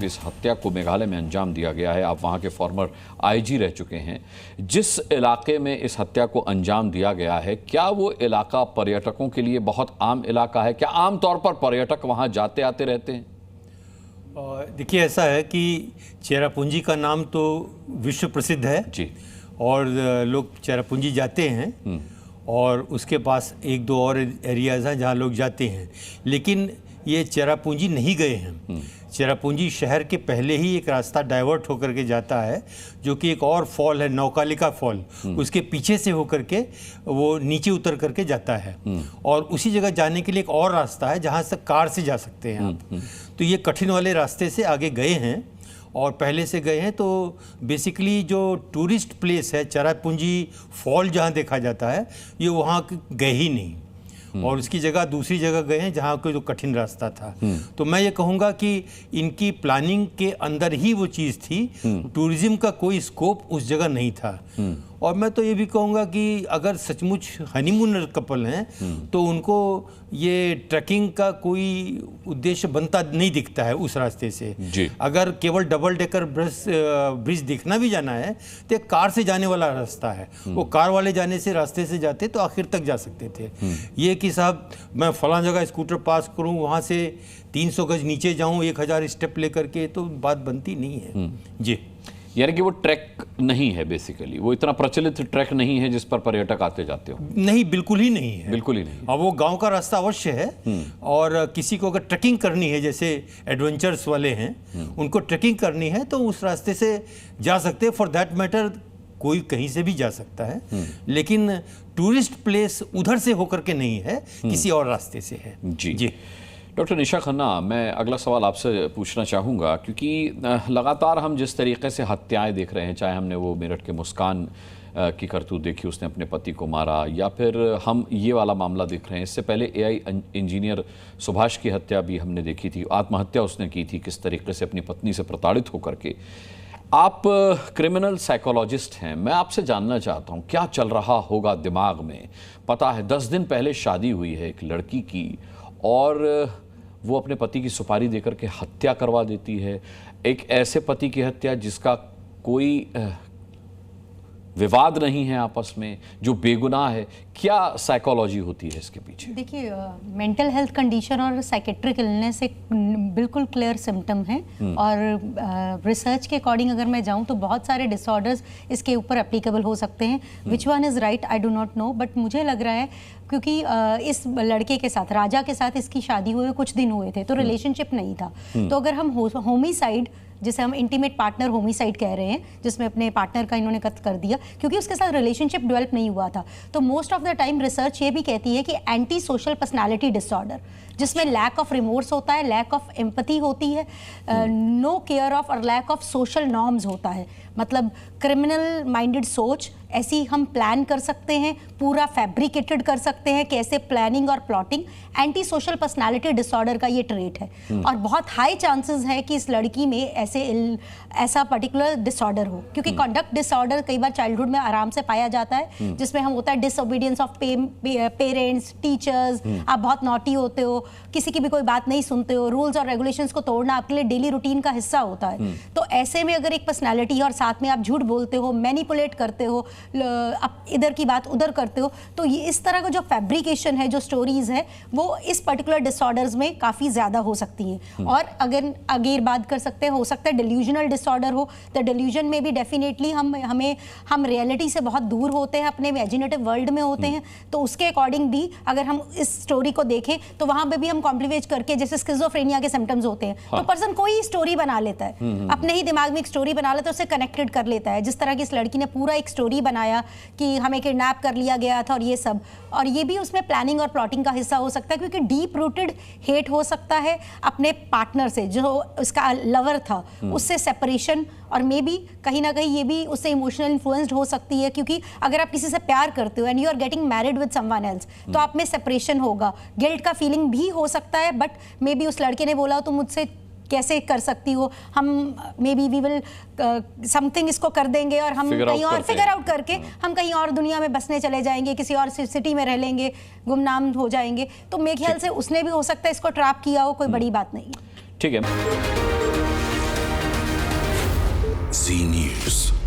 जब इस हत्या को मेघालय में अंजाम दिया गया है, आप वहाँ के फॉर्मर आईजी रह चुके हैं, जिस इलाके में इस हत्या को अंजाम दिया गया है, क्या वो इलाका पर्यटकों के लिए बहुत आम इलाका है? क्या आम तौर पर पर्यटक वहाँ जाते आते रहते हैं? देखिए, ऐसा है कि चेरापूंजी का नाम तो विश्व प्रसिद्ध है जी, और लोग चेरापूंजी जाते हैं और उसके पास एक दो और एरियाज़ हैं जहाँ लोग जाते हैं, लेकिन ये चेरापूंजी नहीं गए हैं। चेरापूंजी शहर के पहले ही एक रास्ता डाइवर्ट होकर के जाता है, जो कि एक और फॉल है, नौकालिका फॉल, उसके पीछे से होकर के वो नीचे उतर करके जाता है। और उसी जगह जाने के लिए एक और रास्ता है जहाँ से कार से जा सकते हैं आप। तो ये कठिन वाले रास्ते से आगे गए हैं और पहले से गए हैं। तो बेसिकली जो टूरिस्ट प्लेस है चेरापूंजी फॉल जहाँ देखा जाता है, ये वहाँ गए ही नहीं और उसकी जगह दूसरी जगह गए हैं जहाँ कोई जो कठिन रास्ता था। तो मैं ये कहूँगा कि इनकी प्लानिंग के अंदर ही वो चीज़ थी, टूरिज्म का कोई स्कोप उस जगह नहीं था। और मैं तो ये भी कहूँगा कि अगर सचमुच हनीमूनर कपल हैं तो उनको ये ट्रैकिंग का कोई उद्देश्य बनता नहीं दिखता है उस रास्ते से जी। अगर केवल डबल डेकर ब्रिज देखना भी जाना है तो एक कार से जाने वाला रास्ता है। वो कार वाले जाने से रास्ते से जाते तो आखिर तक जा सकते थे। ये कि साहब मैं फलां जगह स्कूटर पास करूं, वहाँ से 300 गज नीचे जाऊं 1000 स्टेप लेकर के, तो बात बनती नहीं है जी। यानी कि वो ट्रैक नहीं है, बेसिकली वो इतना प्रचलित ट्रैक नहीं है जिस पर पर्यटक आते जाते हो। नहीं, बिल्कुल ही नहीं है, बिल्कुल ही नहीं। हाँ, वो गांव का रास्ता अवश्य है। और किसी को अगर ट्रैकिंग करनी है, जैसे एडवेंचर्स वाले हैं, उनको ट्रैकिंग करनी है तो उस रास्ते से जा सकते हैं। फॉर दैट मैटर कोई कहीं से भी जा सकता है, लेकिन टूरिस्ट प्लेस उधर से होकर के नहीं है, किसी और रास्ते से है जी। डॉक्टर निशा खन्ना, मैं अगला सवाल आपसे पूछना चाहूँगा, क्योंकि लगातार हम जिस तरीके से हत्याएं देख रहे हैं, चाहे हमने वो मेरठ के मुस्कान की करतूत देखी, उसने अपने पति को मारा, या फिर हम ये वाला मामला देख रहे हैं, इससे पहले एआई इंजीनियर सुभाष की हत्या भी हमने देखी थी, आत्महत्या उसने की थी किस तरीके से अपनी पत्नी से प्रताड़ित होकर के। आप क्रिमिनल साइकोलॉजिस्ट हैं, मैं आपसे जानना चाहता हूँ क्या चल रहा होगा दिमाग में। पता है 10 दिन पहले शादी हुई है एक लड़की की और वो अपने पति की सुपारी देकर के हत्या करवा देती है। एक ऐसे पति की हत्या जिसका कोई विवाद नहीं है आपस में, जो बेगुनाह है। क्या साइकोलॉजी होती है इसके पीछे? देखिए, मेंटल हेल्थ कंडीशन और साइकेट्रिक इलनेस एक बिल्कुल क्लियर सिम्टम है। और रिसर्च के अकॉर्डिंग अगर मैं जाऊं तो बहुत सारे डिसऑर्डर्स इसके ऊपर एप्लीकेबल हो सकते हैं। Which one is right I do not know, but मुझे लग रहा है क्योंकि इस लड़के के साथ, राजा के साथ इसकी शादी हुए कुछ दिन हुए थे, तो रिलेशनशिप नहीं था। तो अगर हम होमिसाइड, जिसे हम इंटीमेट पार्टनर होमिसाइड कह रहे हैं, जिसमें अपने पार्टनर का इन्होंने कत्ल कर दिया क्योंकि उसके साथ रिलेशनशिप डेवलप नहीं हुआ था, तो most of the time research ये भी कहती है कि एंटी सोशल पर्सनालिटी डिसऑर्डर, जिसमें लैक ऑफ रिमोर्स होता है, लैक ऑफ एम्पैथी होती है, नो केयर ऑफ और लैक ऑफ सोशल नॉर्म्स होता है। मतलब क्रिमिनल माइंडेड सोच, ऐसी हम प्लान कर सकते हैं, पूरा फैब्रिकेटेड कर सकते हैं, कैसे प्लानिंग और plotting. Anti social personality disorder का ये ट्रेट है और बहुत हाई चांसेस है कि इस लड़की में ऐसा पर्टिकुलर डिसऑर्डर हो, क्योंकि कॉन्डक्ट डिसऑर्डर कई बार चाइल्डहुड में आराम से पाया जाता है, जिसमें हम होता है डिसओबीडियंस ऑफ पेरेंट्स, टीचर्स, आप बहुत नॉटी होते हो, किसी की भी कोई बात नहीं सुनते हो, रूल्स और रेगुलेशंस को तोड़ना आपके लिए डेली रूटीन का हिस्सा होता है। तो ऐसे में अगर एक पर्सनालिटी है और साथ में आप झूठ बोलते हो, मैनिपुलेट करते हो, आप इधर की बात उधर करते हो, तो ये इस तरह का जो फैब्रिकेशन है, जो स्टोरीज है, वो इस पर्टिकुलर डिसऑर्डर्स में काफ़ी ज़्यादा हो सकती हैं। और अगर आगे बात कर सकते हैं, हो सकता है डिल्यूजनल डिसऑर्डर हो, तो डिल्यूजन में भी डेफिनेटली हम रियलिटी से बहुत दूर होते हैं, अपने इमेजिनेटिव वर्ल्ड में होते हैं। तो उसके अकॉर्डिंग भी अगर हम इस स्टोरी को देखें तो वहाँ पे भी हम कॉम्प्लीमेट करके, जैसे स्किज़ोफ्रेनिया के सिम्टम्स होते हैं, तो पर्सन कोई स्टोरी बना लेता है, अपने ही दिमाग में एक स्टोरी बना लेता है, उससे कनेक्टेड कर लेता है। जिस तरह की इस लड़की ने पूरा एक स्टोरी बनाया कि हमें किडनैप कर लिया गया था और ये सब, और ये भी उसमें प्लानिंग और प्लॉटिंग का हिस्सा हो सकता है, क्योंकि डीप रूटेड हेट हो सकता है अपने पार्टनर से, जो उसका लवर था, उससे सेपरेशन, और मे बी कहीं ना कहीं ये भी उससे इमोशनल इन्फ्लुएंस्ड हो सकती है, क्योंकि अगर आप किसी से प्यार करते हो and you are getting married with someone else, तो आप में सेपरेशन होगा, गिल्ट का फीलिंग भी हो सकता है। बट मे बी उस लड़के ने बोला तुम मुझसे कैसे कर सकती हो, हम may be we will something इसको कर देंगे और हम कहीं और फिगर आउट करके हम कहीं और दुनिया में बसने चले जाएंगे, किसी और सिटी में रह लेंगे, गुमनाम हो जाएंगे। तो मेरे ख्याल से उसने भी हो सकता है इसको ट्रैप किया हो, कोई बड़ी बात नहीं। ठीक है। Zee News.